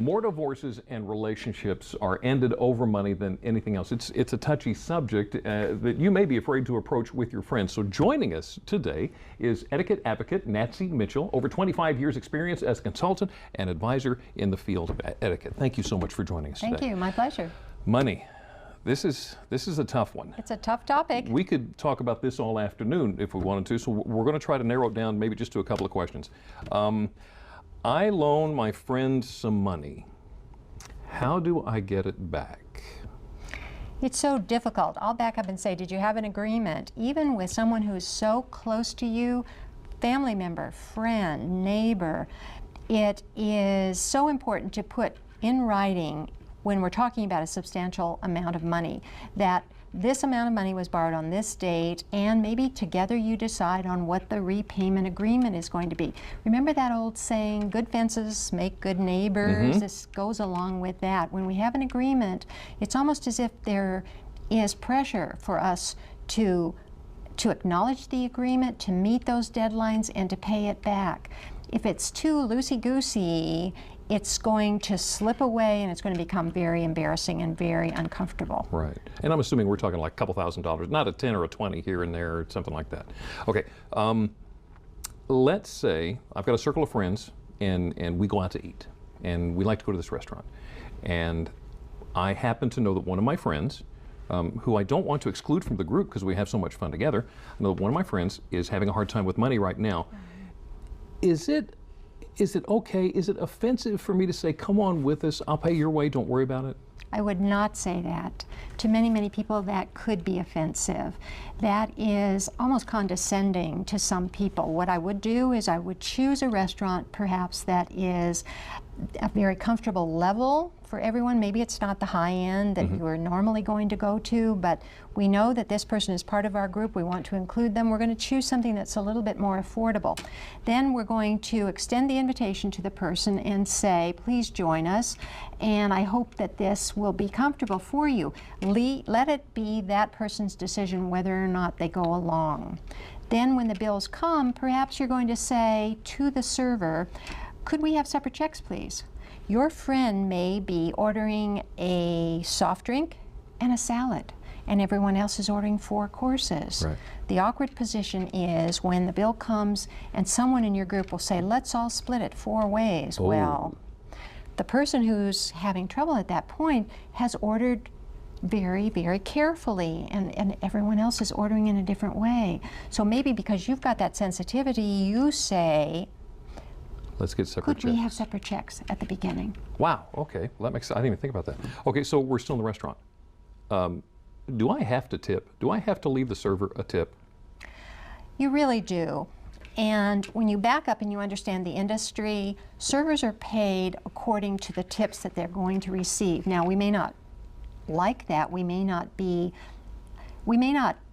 more divorces and relationships are ended over money than anything else. It's a touchy subject that you may be afraid to approach with your friends. So joining us today is etiquette advocate Nancy Mitchell, over 25 years experience as a consultant and advisor in the field of etiquette. Thank you so much for joining us today. Thank you, my pleasure. Money. This is a tough one. It's a tough topic. We could talk about this all afternoon if we wanted to, so we're going to try to narrow it down maybe just to a couple of questions. I loan my friend some money. How do I get it back? It's so difficult. I'll back up and say, did you have an agreement? Even with someone who's so close to you, family member, friend, neighbor, it is so important to put in writing when we're talking about a substantial amount of money that this amount of money was borrowed on this date, and maybe together you decide on what the repayment agreement is going to be. Remember that old saying, good fences make good neighbors? This goes along with that. When we have an agreement, it's almost as if there is pressure for us to acknowledge the agreement, to meet those deadlines, and to pay it back. If it's too loosey-goosey, it's going to slip away and it's going to become very embarrassing and very uncomfortable. Right. And I'm assuming we're talking like a couple $1,000s, not a 10 or a 20 here and there or something like that. Okay. Let's say I've got a circle of friends and we go out to eat and we like to go to this restaurant. And I happen to know that one of my friends, who I don't want to exclude from the group because we have so much fun together, I know that one of my friends is having a hard time with money right now. Is it okay, is it offensive for me to say, come on with us, I'll pay your way, don't worry about it? I would not say that. To many, many people, that could be offensive. That is almost condescending to some people. What I would do is I would choose a restaurant perhaps that is a very comfortable level for everyone. Maybe it's not the high end that you are normally going to go to, but we know that this person is part of our group. We want to include them. We're going to choose something that's a little bit more affordable. Then we're going to extend the invitation to the person and say, please join us, and I hope that this will be comfortable for you. Let it be that person's decision whether or not they go along. Then when the bills come, perhaps you're going to say to the server, could we have separate checks, please? Your friend may be ordering a soft drink and a salad, and everyone else is ordering 4 courses. Right. The awkward position is when the bill comes and someone in your group will say, let's all split it 4 ways. Oh. Well, the person who's having trouble at that point has ordered very, very carefully, and everyone else is ordering in a different way. So maybe because you've got that sensitivity, you say, let's get separate checks. Could we have separate checks at the beginning? Wow, okay, well, that makes sense. I didn't even think about that. Okay, so we're still in the restaurant. Do I have to tip? Do I have to leave the server a tip? You really do. And when you back up and you understand the industry, servers are paid according to the tips that they're going to receive. Now, we may not like that. We may not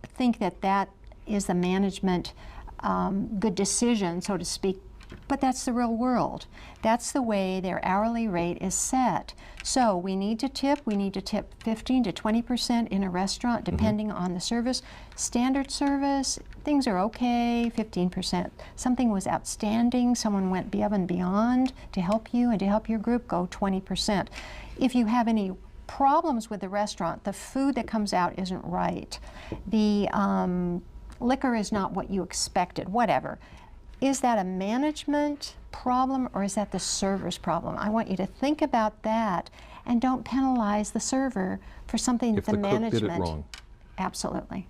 think that that is the management good decision, so to speak, but that's the real world. That's the way their hourly rate is set. So we need to tip. We need to tip 15 to 20% in a restaurant, depending on the service. Standard service, things are okay, 15%. Something was outstanding, someone went above and beyond to help you and to help your group, go 20%. If you have any problems with the restaurant, the food that comes out isn't right, the liquor is not what you expected, whatever. Is that a management problem or is that the server's problem? I want you to think about that and don't penalize the server for something that the management... If the cook did it wrong. Absolutely.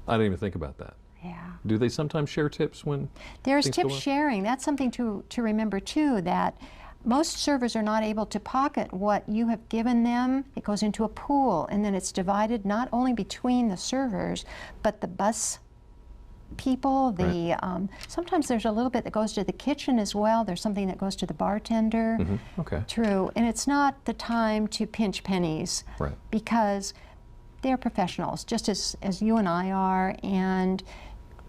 I didn't even think about that. Yeah. Do they sometimes share tips when There's things tip go up? sharing. That's something to remember too, that most servers are not able to pocket what you have given them. It goes into a pool and then it's divided not only between the servers, but the bus people, the sometimes there's a little bit that goes to the kitchen as well. There's something that goes to the bartender. Okay. True, and it's not the time to pinch pennies, Right. because they're professionals, just as you and I are, and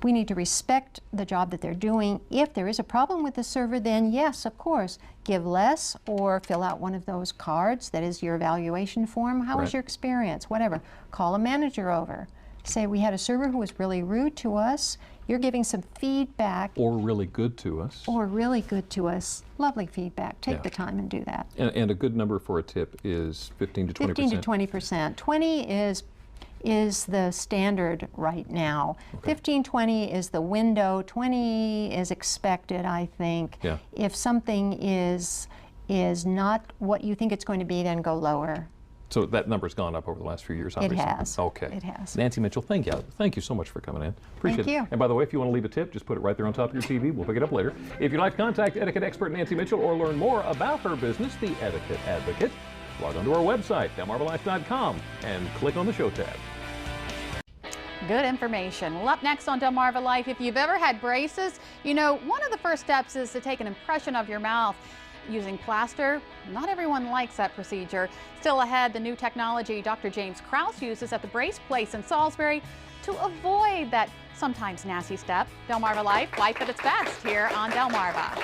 we need to respect the job that they're doing. If there is a problem with the server, then yes, of course, give less or fill out one of those cards that is your evaluation form. How was Right. your experience? Whatever. Call a manager over. say we had a server who was really rude to us. You're giving some feedback. Or really good to us. Or really good to us. Lovely feedback. Take Yeah. the time and do that. And a good number for a tip is 15 to 20%. 15 to 20%. 20 is the standard right now. Okay. 15, 20 is the window. 20 is expected, I think. Yeah. If something is not what you think it's going to be, then go lower. So that number's gone up over the last few years, obviously. It has. Okay. It has. Nancy Mitchell, thank you so much for coming in. Appreciate Thank you. it. And by the way, if you want to leave a tip, just put it right there on top of your TV. We'll pick it up later. If you'd like to contact etiquette expert Nancy Mitchell or learn more about her business, The Etiquette Advocate, log on to our website, delmarvalife.com, and click on the show tab. Good information. Well, up next on Delmarva Life, if you've ever had braces, you know, one of the first steps is to take an impression of your mouth using plaster. Not everyone likes that procedure. Still ahead, the new technology Dr. James Krause uses at the Brace Place in Salisbury to avoid that sometimes nasty step. Delmarva Life, life at its best here on Delmarva.